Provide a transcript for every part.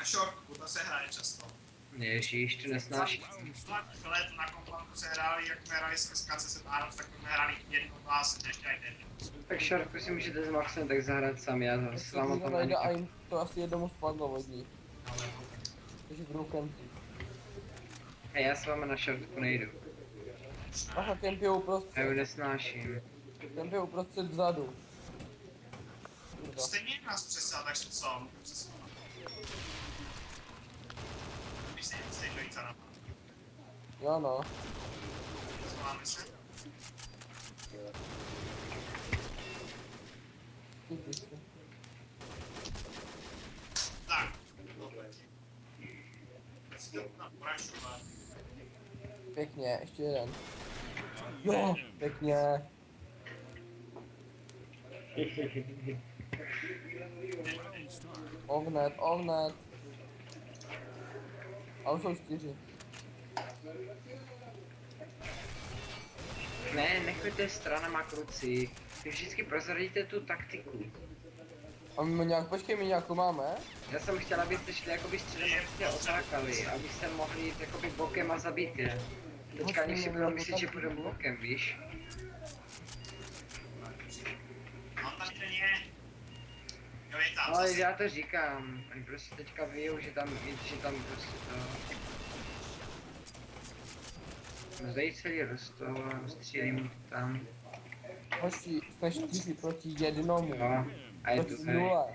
Na shortku, to se hraje často. Ježíš, to nesnáším. Let na komponku se hráli, jak jsme hráli s SKC Arms, tak jsme hráli jednou klás, ještě aj ten. Tak šarku si můžete s Maxem tak zahrát sami, já s váma tam ani a jim to asi jednomu spadlo vodní. Takže budou kempy. Hej, já s váma na šarku nejdu. Aha, kempy je Já uprostřed. ho nesnáším. Kempy je uprostřed vzadu. Kurva. Stejně nás přesal, takže co? Když se jim stejně dojít za náma. Jo no. Schováme se. Tak, tohle. Teď si to naprašovat. Pěkně, ještě jeden. Jo, pěkně. Ohnet, ohnet. A už jsou 4. Ne, nechoďte stranama kruci. Vy vždycky prozradíte tu taktiku. A my nějak, počkej, my nějakou máme? Já jsem chtěl, abyste šli jakoby středem, abyste otákali, abyste mohli jít jakoby bokem a zabít je. Teďka oni si budou myslet, že půjdou bokem, víš? Mám tam klidně. Jo, je tam, Ale zase. já to říkám, oni prostě teďka vyjou, že tam prostě to... Zdají celý rostou a střílím tam. Hoši, jsme 4 proti 1. Jo, a je Proti to hej. 0.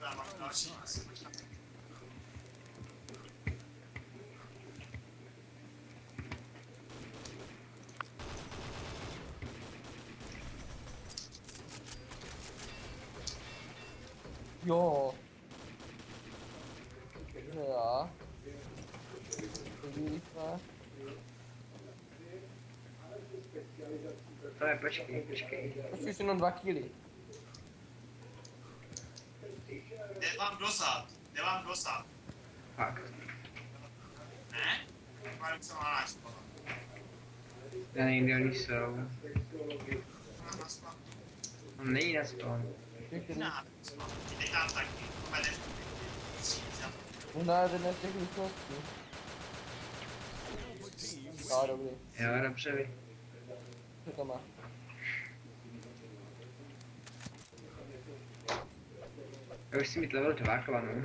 Tam mám další. Jo. Takže já. Vidíš, ne? To je, počkej. Hoši, už jenom 2 killy. Jde vám dosad. Fakt. Ne? Mám co má náš spolu. Já nevím, kde oni jsou. Mám na spolu. On není na spawn. Na spolu. Teď tam taky. Povedeš. Možná jeden z těch místností. No, dobrý. Jo, dobře vy. Co to má? Já už si mít level 2 klanu.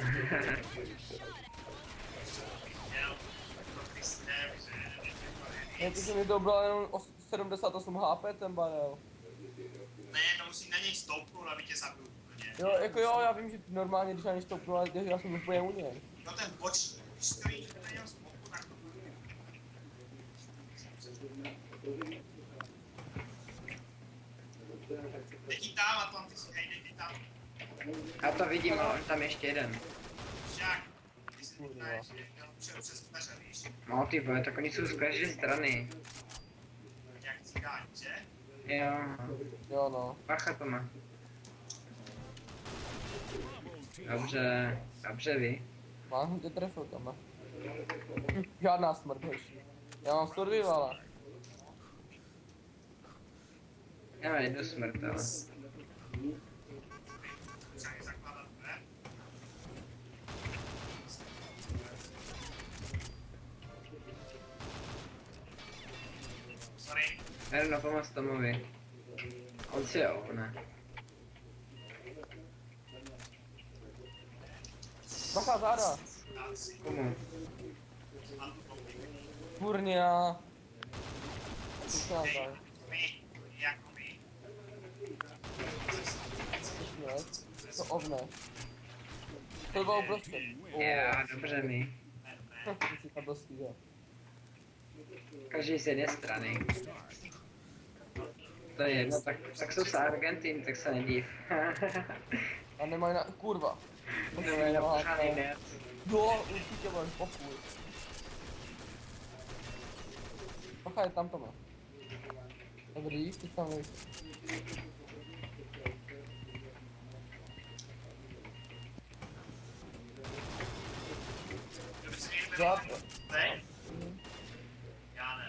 Ne, ty jsi mi dobral jenom 78 HP ten barel. Ne, to musí na něj stoupnout, aby tě zabil úplně. Jo, jako jo, já vím, že normálně, když ani stoupnu, ale já jsem úplně u něj. No ten boční, když stojíš na něm z boku, tak to bude. Teď jí tam, Atlantis, hej, teď tam. Já to vidím, ale on tam ještě jeden. Však, ty si říkáš, že šel přes dveře, víš? No ty vole, tak oni jsou z každé strany. Jak cigáň, že? Jo, Jo no. pacha to má. Dobře vy. Mám tě trefil tam. Žádná smrt, hoši. Já mám survivala. Já mám jednu smrt, ale. Třeba je zakládat, ne? Sorry. Já jdu na pomoc Tomovi. On si je ohne. Bacha, záda. Dát si. Komu? Mám tu kompliku. Kurnia. Co Hej, tady? my, jako my. To ovne. To bylo uprostřed. Jo, dobře mi. Ty si tam dostý, jo. Každý z jedné strany. To je jedno, tak jsou z Argentin, tak se nedív. A nemají na... Kurva. Nemají na pořádný net. Jo, určitě máš popuj. Bacha, je tam to má. Dobrý, ty tam víš. Kdyby si někdo Záp. Teď? Já ne.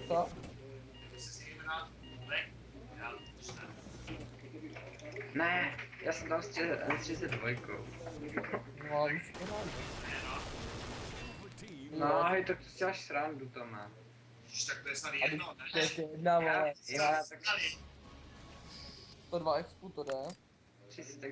Co? Kdyby si někdo dal teď? Já už ne. Ne, já jsem tam s 32. No, ale už to rád. No, hej, tak to děláš srandu, Tome. Ježiš, tak to je snad A jedno, ne? to je jedna, vole. Já tak 102 expu to jde. 300,